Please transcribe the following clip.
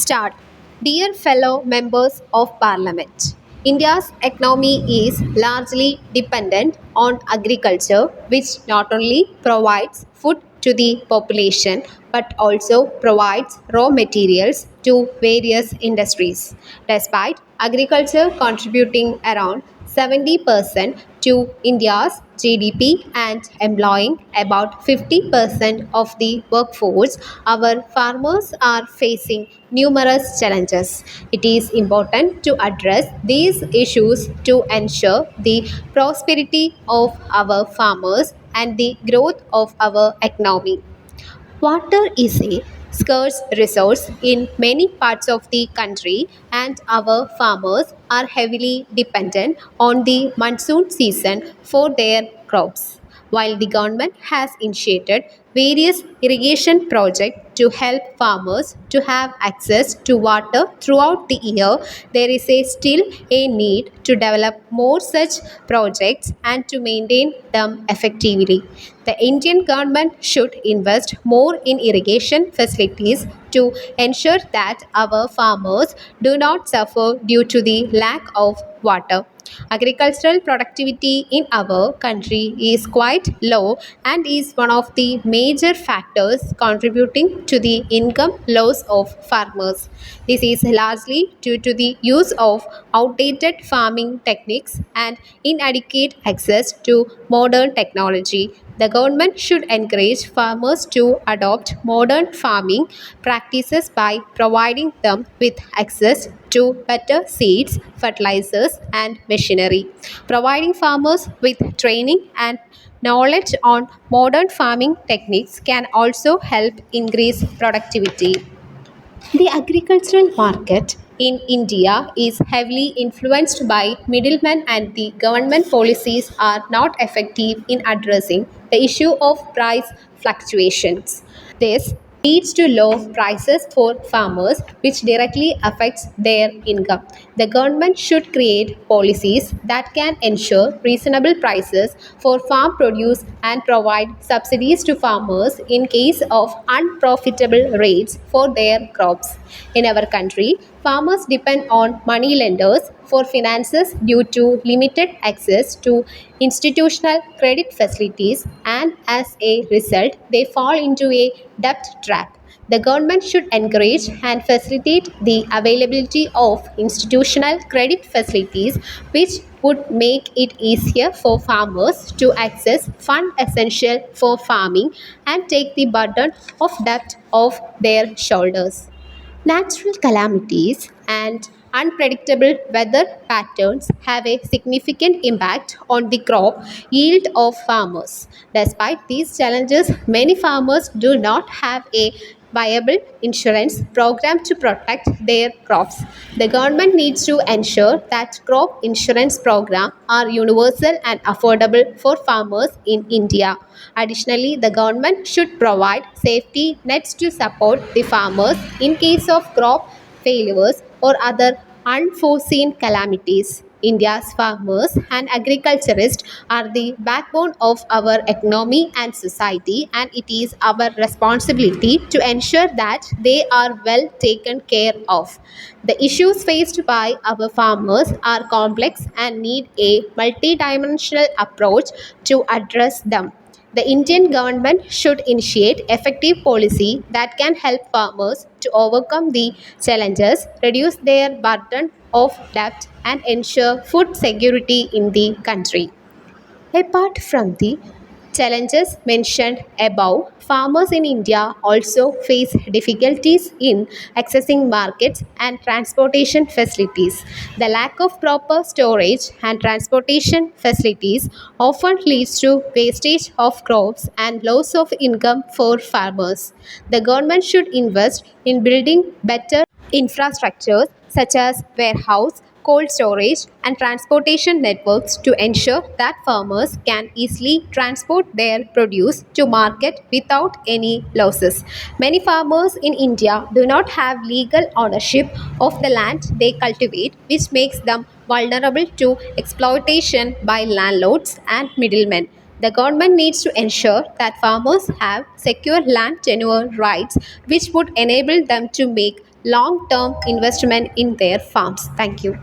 Start. Dear fellow members of Parliament, India's economy is largely dependent on agriculture, which not only provides food to the population but also provides raw materials to various industries. Despite agriculture contributing around 70% to India's GDP and employing about 50% of the workforce, our farmers are facing numerous challenges. It is important to address these issues to ensure the prosperity of our farmers and the growth of our economy. Water is a scarce resource in many parts of the country, and our farmers are heavily dependent on the monsoon season for their crops. While the government has initiated various irrigation projects to help farmers to have access to water throughout the year, there is still a need to develop more such projects and to maintain them effectively. The Indian government should invest more in irrigation facilities to ensure that our farmers do not suffer due to the lack of water. Agricultural productivity in our country is quite low and is one of the major factors contributing to the income loss of farmers. This is largely due to the use of outdated farming techniques and inadequate access to modern technology. The government should encourage farmers to adopt modern farming practices by providing them with access to better seeds, fertilizers, and machinery. Providing farmers with training and knowledge on modern farming techniques can also help increase productivity. The agricultural market in India is heavily influenced by middlemen, and the government policies are not effective in addressing the issue of price fluctuations. This leads to low prices for farmers, which directly affects their income. The government should create policies that can ensure reasonable prices for farm produce and provide subsidies to farmers in case of unprofitable rates for their crops. In our country, farmers depend on money lenders for finances due to limited access to institutional credit facilities, and as a result, they fall into a debt trap. The government should encourage and facilitate the availability of institutional credit facilities, which would make it easier for farmers to access funds essential for farming and take the burden of debt off their shoulders. Natural calamities and unpredictable weather patterns have a significant impact on the crop yield of farmers. Despite these challenges, many farmers do not have a viable insurance program to protect their crops. The government needs to ensure that crop insurance programs are universal and affordable for farmers in India. Additionally, the government should provide safety nets to support the farmers in case of crop failures or other unforeseen calamities. India's farmers and agriculturists are the backbone of our economy and society, and it is our responsibility to ensure that they are well taken care of. The issues faced by our farmers are complex and need a multidimensional approach to address them. The Indian government should initiate effective policy that can help farmers to overcome the challenges, reduce their burden of debt, and ensure food security in the country. Apart from the challenges mentioned above, farmers in India also face difficulties in accessing markets and transportation facilities. The lack of proper storage and transportation facilities often leads to wastage of crops and loss of income for farmers. The government should invest in building better infrastructures such as warehouse, cold storage, and transportation networks to ensure that farmers can easily transport their produce to market without any losses. Many farmers in India do not have legal ownership of the land they cultivate, which makes them vulnerable to exploitation by landlords and middlemen. The government needs to ensure that farmers have secure land tenure rights, which would enable them to make long term investment in their farms. Thank you.